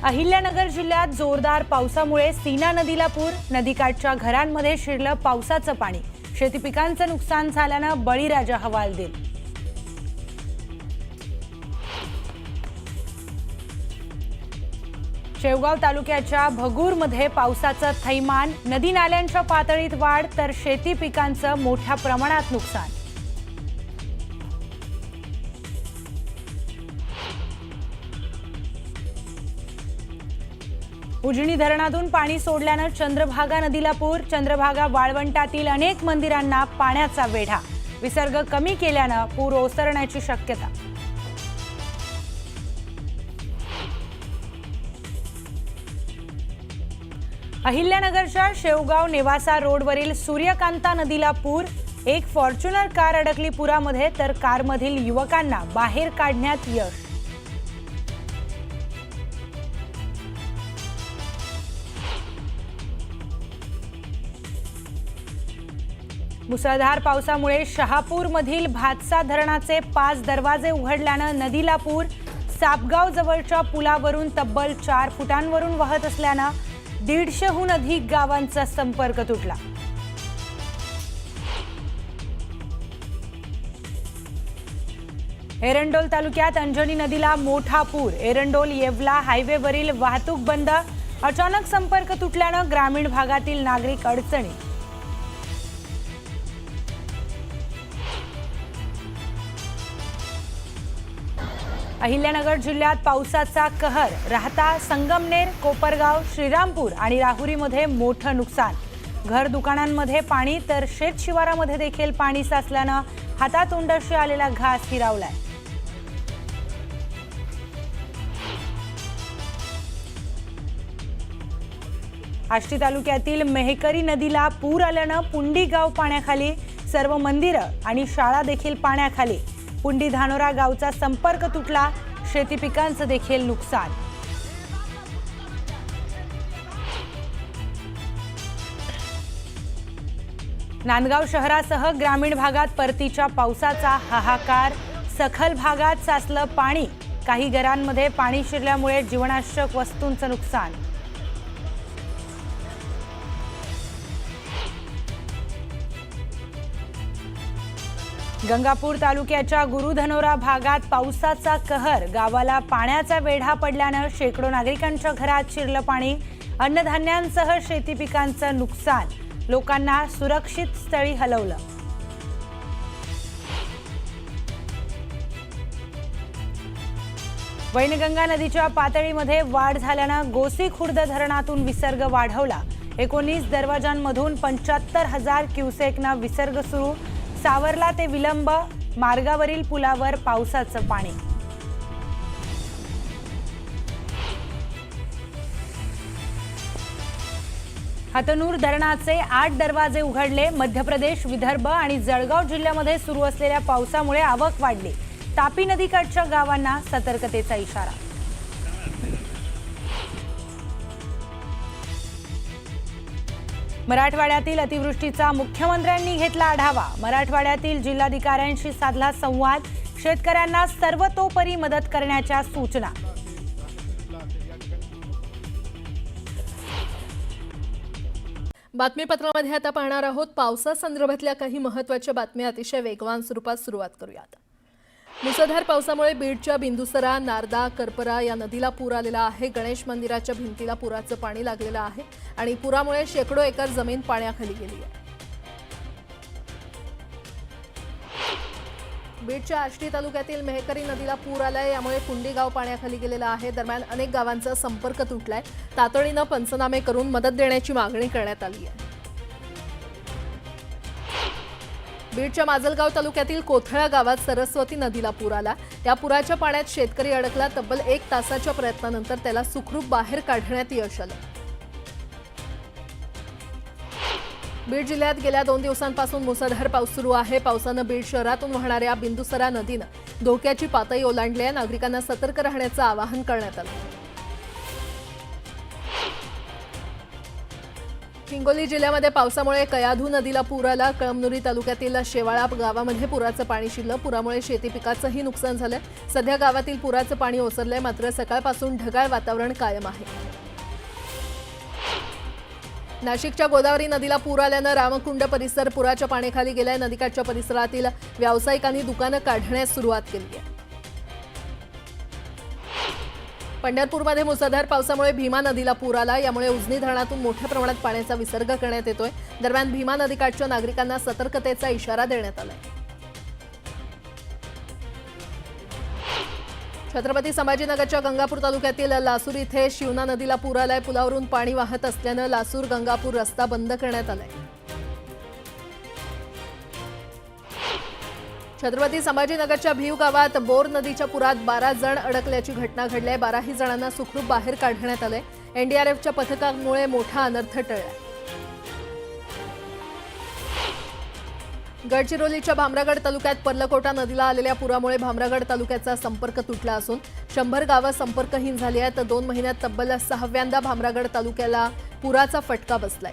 अहिल्यानगर जिल्ह्यात जोरदार पावसामुळे सीना नदीला पूर, नदीकाठच्या घरांमध्ये शिरलं पावसाचं पाणी, शेती पिकांचं नुकसान झाल्यानं बळीराजा हवालदिल. शेवगाव तालुक्याच्या भगूरमध्ये पावसाचं थैमान, नदी नाल्यांच्या पातळीत वाढ तर शेती पिकांचं मोठ्या प्रमाणात नुकसान. उजनी धरणातून पाणी सोडल्यानं चंद्रभागा नदीला पूर, चंद्रभागा वाळवंटातील अनेक मंदिरांना पाण्याचा वेढा, विसर्ग कमी केल्यानं पूर ओसरण्याची शक्यता. अहिल्यानगरच्या शेवगाव नेवासा रोडवरील सूर्यकांता नदीला पूर, एक फॉर्च्युनर कार अडकली पुरामध्ये तर कारमधील युवकांना बाहेर काढण्यात यश. मुसळधार पावसामुळे शहापूरमधील भातसा धरणाचे 5 दरवाजे उघडल्यानं नदीला पूर, सापगाव जवळच्या पुलावरून तब्बल 4 फुटांवरून वाहत असल्यानं 150हून अधिक गावांचा संपर्क तुटला. एरंडोल तालुक्यात अंजनी नदीला मोठा पूर, एरंडोल येवला हायवेवरील वाहतूक बंद, अचानक संपर्क तुटल्यानं ग्रामीण भागातील नागरिक अडचणीत. अहिल्यानगर जिल्ह्यात पावसाचा कहर, राहता संगमनेर, कोपरगाव, श्रीरामपूर आणि राहुरीमध्ये मोठं नुकसान, घर दुकानांमध्ये पाणी तर शेत शिवारामध्ये देखील पाणी साचल्यानं हातातोंडाशी आलेला घास हिरावलाय. आष्टी तालुक्यातील मेहकरी नदीला पूर आल्यानं पुंडी गाव पाण्याखाली, सर्व मंदिरं आणि शाळा देखील पाण्याखाली. पुंडी धानोरा गावचा संपर्क तुटला, शेती पिकांचं देखील नुकसान. नांदगाव शहरासह ग्रामीण भागात परतीच्या पावसाचा हाहाकार, सखल भागात साचलं पाणी, काही घरांमध्ये पाणी शिरल्यामुळे जीवनावश्यक वस्तूंचं नुकसान. गंगापूर तालुक्याच्या गुरुधनोरा भागात पावसाचा कहर, गावाला पाण्याचा वेढा पडल्यानं शेकडो नागरिकांच्या घरात शिरलं पाणी, अन्नधान्यांसह शेती पिकांचं नुकसान, लोकांना सुरक्षित स्थळी हलवलं. वैनगंगा नदीच्या पातळीमध्ये वाढ झाल्यानं गोसी खुर्द धरणातून विसर्ग वाढवला, 19 दरवाजांमधून 75,000 क्युसेकना विसर्ग सुरू, सावरला ते विलंब, मार्गावरील पुलावर पावसाचं पाणी. हतनूर धरणाचे 8 दरवाजे उघडले, मध्य प्रदेश, विदर्भ आणि जळगाव जिल्ह्यामध्ये सुरू असलेल्या पावसामुळे आवक वाढली, तापी नदीकाठच्या गावांना सतर्कतेचा इशारा. मराठवाड्यातील अतिवृष्टीचा मुख्यमंत्र्यांनी घेतला आढावा, मराठवाड्यातील जिल्हाधिकाऱ्यांशी साधला संवाद, शेतकऱ्यांना सर्वतोपरी मदत करण्याच्या सूचना. बातमीपत्रामध्ये आता पाहणार आहोत पावसासंदर्भातल्या काही महत्त्वाच्या बातम्या अतिशय वेगवान स्वरूपात सुरुवात करूयात. मुसळधार पावसामुळे बीडच्या बिंदुसरा, नारदा, करपरा या नदीला पूर आलेला आहे. गणेश मंदिराच्या भिंतीला पुराचं पाणी लागलेलं आहे आणि पुरामुळे शेकडो एकर जमीन पाण्याखाली गेली आहे. बीडच्या आष्टी तालुक्यातील मेहकरी नदीला पूर आलाय, यामुळे पुंडी गाव पाण्याखाली गेलेलं आहे. दरम्यान अनेक गावांचा संपर्क तुटलाय, तातडीनं पंचनामे करून मदत देण्याची मागणी करण्यात आली आहे. बीडच्या माजलगाव तालुक्यातील कोथळा गावात सरस्वती नदीला पूर आला, या पुराच्या पाण्यात शेतकरी अडकला, तब्बल 1 तासाच्या प्रयत्नानंतर त्याला सुखरूप बाहेर काढण्यात यश आलं. बीड जिल्ह्यात गेल्या 2 दिवसांपासून मुसळधार पाऊस सुरू आहे. पावसानं बीड शहरातून वाहणाऱ्या बिंदुसरा नदीनं धोक्याची पातळी ओलांडली आहे, नागरिकांना सतर्क राहण्याचं आवाहन करण्यात आलं. हिंगोली जिल्ह्यामध्ये पावसामुळे कयाधू नदीला पूर आला। कळमनुरी तालुक्यातील शेवाळा गावामध्ये पुराचं पाणी शिरलं। पुरामुळे शेती पिकाचंही नुकसान झालं। सध्या गावातील पुराचं पाणी ओसरलंय, मात्र सकाळपासून ढगाळ वातावरण कायम आहे। नाशिकच्या गोदावरी नदीला पूर आल्यानं रामकुंड परिसर पुराच्या पाण्याखाली गेलाय। नदीकाठच्या परिसरातील व्यावसायिकांनी दुकानं काढण्यास सुरुवात केली आहे। पंढरपूरमध्ये मुसळधार पावसामुळे भीमा नदीला पूर आला। यामुळे उजनी धरणातून मोठ्या प्रमाणात पाण्याचा विसर्ग करण्यात येतोय। दरम्यान भीमा नदीकाठच्या नागरिकांना सतर्कतेचा इशारा देण्यात आलाय। छत्रपती संभाजीनगरच्या गंगापूर तालुक्यातील लासूर इथे शिवना नदीला पूर आलाय। पुलावरून पाणी वाहत असल्यानं लासूर गंगापूर रस्ता बंद करण्यात आलाय। छत्रपती संभाजीनगरच्या भीव गावात बोर नदीच्या पुरात 12 जण अडकल्याची घटना घडली आहे। 12ही जणांना सुखरूप बाहेर काढण्यात आले। एनडीआरएफच्या पथकामुळे मोठा अनर्थ टळला। गडचिरोलीच्या भामरागड तालुक्यात पर्लकोटा नदीला आलेल्या पुरामुळे भामरागड तालुक्याचा संपर्क तुटला असून 100 गावं संपर्कहीन झाली आहेत। 2 महिन्यात तब्बल 6व्यांदा भामरागड तालुक्याला पुराचा फटका बसलाय।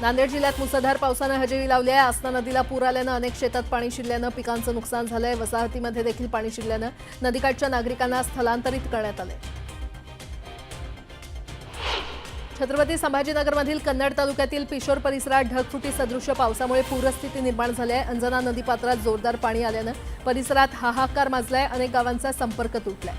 नांदेड जिल्ह्यात मुसळधार पावसानं हजेरी लावली आहे। आसना नदीला पूर आल्यानं अनेक शेतात पाणी शिरल्यानं पिकांचं नुकसान झालंय। वसाहतीमध्ये देखील पाणी शिरल्यानं नदीकाठच्या नागरिकांना स्थलांतरित करण्यात आले। छत्रपती संभाजीनगरमधील कन्नड तालुक्यातील पिशोर परिसरात ढगफुटी सदृश्य पावसामुळे पूरस्थिती निर्माण झाली आहे। अंजना नदीपात्रात जोरदार पाणी आल्यानं परिसरात हाहाकार माजलाय। अनेक गावांचा संपर्क तुटलाय।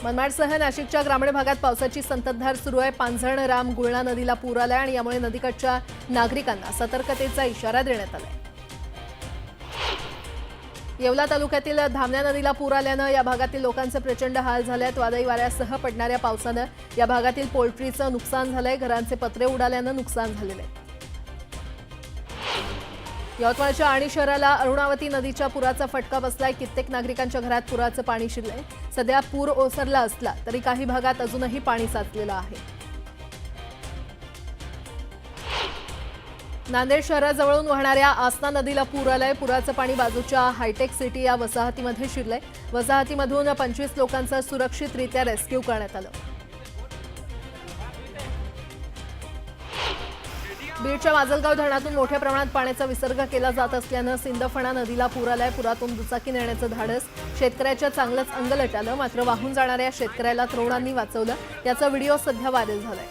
मनमाडसह नाशिकच्या ग्रामीण भागात पावसाची संततधार सुरू आहे। पांझण राम गुळणा नदीला पूर आलाय आणि यामुळे नदीकाठच्या नागरिकांना सतर्कतेचा इशारा देण्यात आलाय। येवला तालुक्यातील धामण्या नदीला पूर आल्यानं या भागातील लोकांचे प्रचंड हाल झाले आहेत। वादळी वाऱ्यासह पडणाऱ्या पावसानं या भागातील पोल्ट्रीचं नुकसान झालंय। घरांचे पत्रे उडाल्यानं नुकसान झालेलं आहे। यवतमाळच्या आणि शहराला अरुणावती नदीच्या पुराचा फटका बसलाय। कित्येक नागरिकांच्या घरात पुराचं पाणी शिरलंय। सध्या पूर ओसरला असला तरी काही भागात अजूनही पाणी साचलेलं आहे। नांदेड शहराजवळून वाहणाऱ्या आसना नदीला पूर आलाय। पुराचं पाणी बाजूच्या हायटेक सिटी या वसाहतीमध्ये शिरलंय। वसाहतीमधून 25 लोकांचं सुरक्षितरित्या रेस्क्यू करण्यात आलं। बीडच्या माजलगाव धरणातून मोठ्या प्रमाणात पाण्याचा विसर्ग केला जात असल्यानं सिंदफणा नदीला पूर आलाय। पुरातून दुचाकी नेण्याचं धाडस शेतकऱ्याच्या चांगलंच अंगलट आलं, मात्र वाहून जाणाऱ्या शेतकऱ्याला तरुणांनी वाचवलं। याचा व्हिडिओ सध्या व्हायरल झालाय।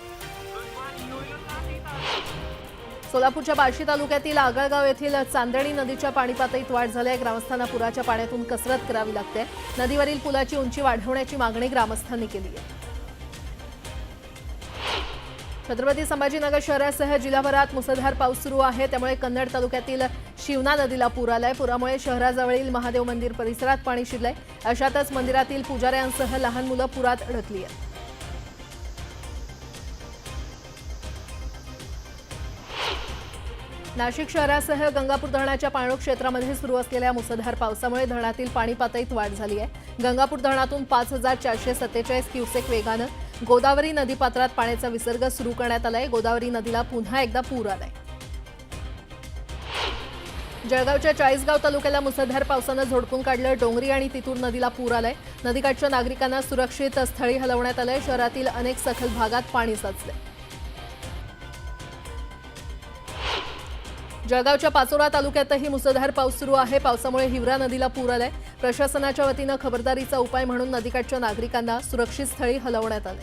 सोलापूरच्या बार्शी तालुक्यातील आगळगाव येथील चांदणी नदीच्या पाणी पातळीत वाढ झाली आहे। ग्रामस्थांना पुराच्या पाण्यातून कसरत करावी लागते। नदीवरील पुलाची उंची वाढवण्याची मागणी ग्रामस्थांनी केली आहे। छत्रपती संभाजीनगर शहरासह जिल्हाभरात मुसळधार पाऊस सुरू आहे। त्यामुळे कन्नड तालुक्यातील शिवना नदीला पूर आलाय। पुरामुळे शहराजवळील महादेव मंदिर परिसरात पाणी शिरलंय। अशातच मंदिरातील पुजाऱ्यांसह लहान मुलं पुरात अडकली आहेत। नाशिक शहरासह गंगापूर धरणाच्या पाणलोट क्षेत्रामध्ये सुरू असलेल्या मुसळधार पावसामुळे धरणातील पाणी पातळीत वाढ झाली आहे। गंगापूर धरणातून 5447 क्युसेक वेगानं गोदावरी नदीपात्रात पाण्याचा विसर्ग सुरू करण्यात आलाय। गोदावरी नदीला पुन्हा एकदा पूर आलाय। जळगावच्या चाळीसगाव तालुक्याला मुसळधार पावसानं झोडपून काढलं। डोंगरी आणि तितूर नदीला पूर आलाय। नदीकाठच्या नागरिकांना सुरक्षित स्थळी हलवण्यात आलंय। शहरातील अनेक सखल भागात पाणी साचलंय। जळगावच्या पाचोरा तालुक्यातही मुसळधार पाऊस सुरू आहे। पावसामुळे हिवरा नदीला पूर आलाय। प्रशासनाच्या वतीनं खबरदारीचा उपाय म्हणून नदीकाठच्या नागरिकांना सुरक्षित स्थळी हलवण्यात आले।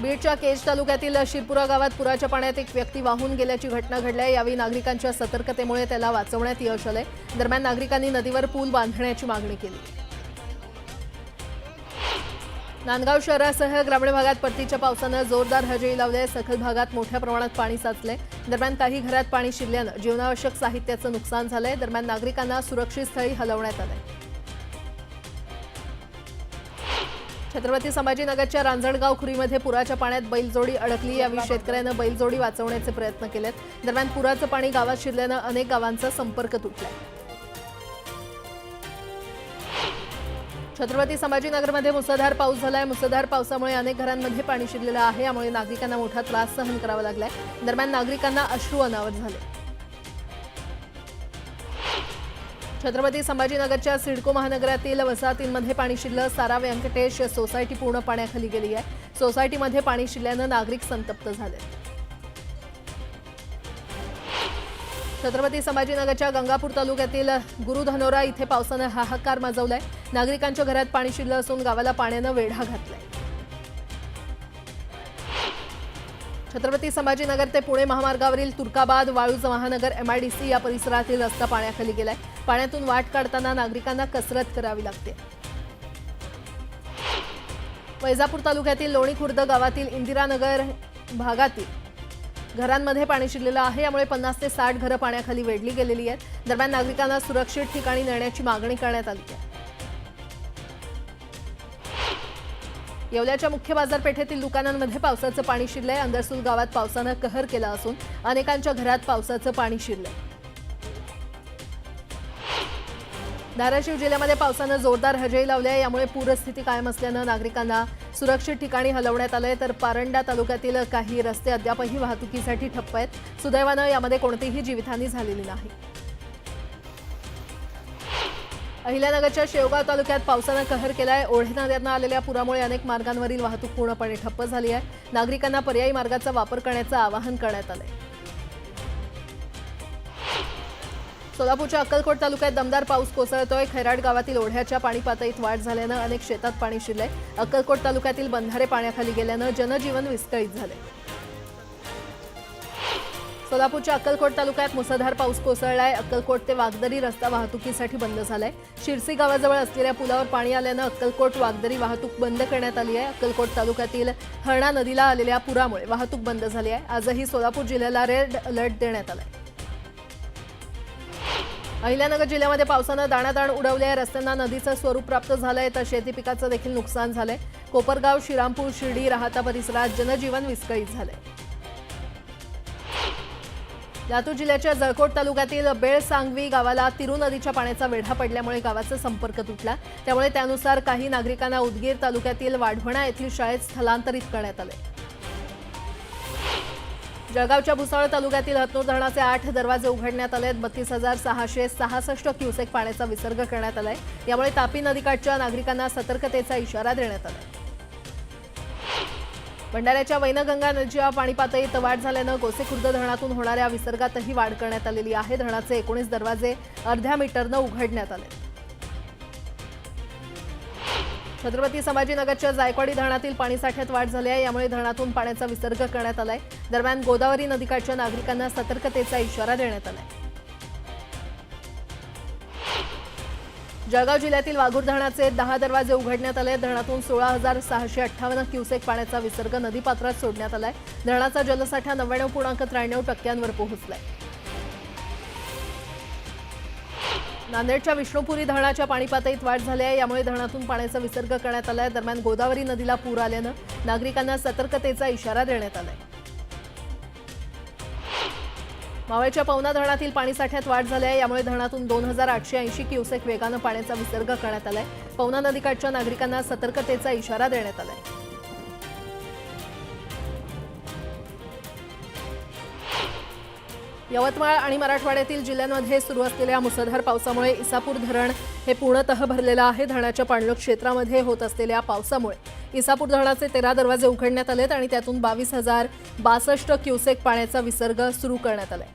बीडच्या केज तालुक्यातील शिरपुरा गावात पुराच्या पाण्यात एक व्यक्ती वाहून गेल्याची घटना घडली आहे। यावेळी नागरिकांच्या सतर्कतेमुळे त्याला वाचवण्यात यश आलंय। दरम्यान नागरिकांनी नदीवर पूल बांधण्याची मागणी केली। नांदगाव शहरासह ग्रामीण भागात परतीच्या पावसानं जोरदार हजेरी लावली आहे। सखल भागात मोठ्या प्रमाणात पाणी साचलंय। दरम्यान काही घरात पाणी शिरल्यानं जीवनावश्यक साहित्याचं नुकसान झालंय। दरम्यान नागरिकांना सुरक्षित स्थळी हलवण्यात आलंय। छत्रपती संभाजीनगरच्या रांजणगाव खुरीमध्ये पुराच्या पाण्यात बैलजोडी अडकली। यावेळी शेतकऱ्यानं बैलजोडी वाचवण्याचे प्रयत्न केलेत। दरम्यान पुराचं पाणी गावात शिरल्यानं अनेक गावांचा संपर्क तुटलाय। छत्रपती संभाजीनगरमध्ये मुसळधार पाऊस झालाय। मुसळधार पावसामुळे अनेक घरांमध्ये पाणी शिरलेलं आहे। यामुळे नागरिकांना मोठा त्रास सहन करावा लागलाय। दरम्यान नागरिकांना अश्रू अनावर झाले। छत्रपती संभाजीनगरच्या सिडको महानगरातील वसाहतींमध्ये पाणी शिरलं. सारा व्यंकटेश सोसायटी पूर्ण पाण्याखाली गेली आहे. सोसायटीमध्ये पाणी शिरल्यानं नागरिक संतप्त झाले. छत्रपती संभाजीनगरच्या गंगापूर तालुक्यातील गुरुधनोरा इथे पावसानं हाहाकार माजवलाय. नागरिकांच्या घरात पाणी शिरलं असून गावाला पाण्यानं वेढा घातलाय. छत्रपती संभाजीनगर ते पुणे महामार्गावरील तुर्काबाद वाळूज महानगर MIDC या परिसरातील रस्ता पाण्याखाली गेलाय. पाण्यातून वाट काढताना नागरिकांना कसरत करावी लागते. वैजापूर तालुक्यातील लोणी खुर्द गावातील इंदिरानगर भागातील घरांमध्ये पाणी शिरलेलं आहे. यामुळे 50 ते 60 घरं पाण्याखाली वेढली गेलेली आहेत. दरम्यान नागरिकांना सुरक्षित ठिकाणी नेण्याची मागणी करण्यात आली आहे. येवल्याच्या मुख्य बाजारपेठेतील दुकानांमध्ये पावसाचं पाणी शिरलंय. अंदरसूल गावात पावसानं कहर केला असून अनेकांच्या घरात पावसाचं पाणी शिरलंय. धाराशिव जिल्ह्यामध्ये पावसानं जोरदार हजेरी लावली आहे. यामुळे पूरस्थिती कायम असल्यानं नागरिकांना सुरक्षित ठिकाणी हलवण्यात आलंय. तर पारंडा तालुक्यातील काही रस्ते अद्यापही वाहतुकीसाठी ठप्प आहेत. सुदैवानं यामध्ये कोणतीही जीवितहानी झालेली नाही. अहिल्यानगरच्या शेवगाव तालुक्यात पावसानं कहर केलाय. ओढे नद्यांना आलेल्या पुरामुळे अनेक मार्गांवरील वाहतूक पूर्णपणे ठप्प झाली आहे. नागरिकांना पर्यायी मार्गाचा वापर करण्याचं आवाहन करण्यात आलंय. सोलापूरच्या अक्कलकोट तालुक्यात दमदार पाऊस कोसळतोय. खैराट गावातील ओढ्याच्या पाणी पातळीत वाढ झाल्यानं अनेक शेतात पाणी शिरलंय. अक्कलकोट तालुक्यातील बंधारे पाण्याखाली गेल्यानं जनजीवन विस्कळीत झाले. सोलापूरच्या अक्कलकोट तालुक्यात मुसळधार पाऊस कोसळलाय. अक्कलकोट ते वागदरी रस्ता वाहतुकीसाठी बंद झालाय. शिरसी गावाजवळ असलेल्या पुलावर पाणी आल्यानं अक्कलकोट वागदरी वाहतूक बंद करण्यात आली आहे. अक्कलकोट तालुक्यातील हरणा नदीला आलेल्या पुरामुळे वाहतूक बंद झाली आहे. आजही सोलापूर जिल्ह्याला रेड अलर्ट देण्यात आलाय. अहिल्यानगर जिल्ह्यामध्ये पावसानं दाणादाण उडवली आहे. रस्त्यांना नदीचं स्वरूप प्राप्त झालंय. तर शेती पिकाचं देखील नुकसान झालंय. कोपरगाव, श्रीरामपूर, शिर्डी, राहाता परिसरात जनजीवन विस्कळीत झालंय. लातूर जिल्ह्याच्या जळकोट तालुक्यातील बेळसांगवी गावाला तिरू नदीच्या पाण्याचा वेढा पडल्यामुळे गावाचा संपर्क तुटला. त्यामुळे त्यानुसार काही नागरिकांना उदगीर तालुक्यातील वाढवणा येथील शाळेत स्थलांतरित करण्यात आले. जळगावच्या भुसावळ तालुक्यातील हतनूर धरणाचे 8 दरवाजे उघडण्यात आले. 32,666 क्युसेक पाण्याचा विसर्ग करण्यात आलाय. यामुळे तापी नदीकाठच्या नागरिकांना सतर्कतेचा इशारा देण्यात आलाय. भंडाऱ्याच्या वैनगंगा नदीच्या पाणी पातळीत वाढ झाल्यानं गोसेखुर्द धरणातून होणाऱ्या विसर्गातही वाढ करण्यात आलेली आहे. धरणाचे 19 दरवाजे अर्ध्या मीटरनं उघडण्यात आले. छत्रपती संभाजीनगरच्या जायकवाडी धरणातील पाणीसाठ्यात वाढ झाली आहे. यामुळे धरणातून पाण्याचा विसर्ग करण्यात आलाय. दरम्यान गोदावरी नदीकाठच्या नागरिकांना सतर्कतेचा इशारा देण्यात आलाय. जळगाव जिल्ह्यातील वाघूर धरणाचे 10 दरवाजे उघडण्यात आले. धरणातून 16,658 क्युसेक पाण्याचा विसर्ग नदीपात्रात सोडण्यात आलाय. धरणाचा जलसाठा 99.93% पोहोचलाय. नांदेडच्या विष्णुपुरी धरणाच्या पाणी पातळीत वाढ झाली आहे. यामुळे धरणातून पाण्याचा विसर्ग करण्यात आलाय. दरम्यान गोदावरी नदीला पूर आल्यानं नागरिकांना सतर्कतेचा इशारा देण्यात आलाय. मावळच्या पवना धरणातील पाणीसाठ्यात वाढ झाली आहे. यामुळे धरणातून 2,880 क्युसेक वेगानं पाण्याचा विसर्ग करण्यात आलाय. पवना नदीकाठच्या नागरिकांना सतर्कतेचा इशारा देण्यात आलाय. यवतमाळ आणि मराठवाड्यातील जिल्ह्यांमध्ये सुरू असलेल्या मुसळधार पावसामुळे इसापूर धरण हे पूर्णतः भरलेलं आहे. धरणाच्या पाणलोट क्षेत्रामध्ये होत असलेल्या पावसामुळे इसापूर धरणाचे 13 दरवाजे उघडण्यात आलेत आणि त्यातून 22,062 क्युसेक पाण्याचा विसर्ग सुरू करण्यात आलाय.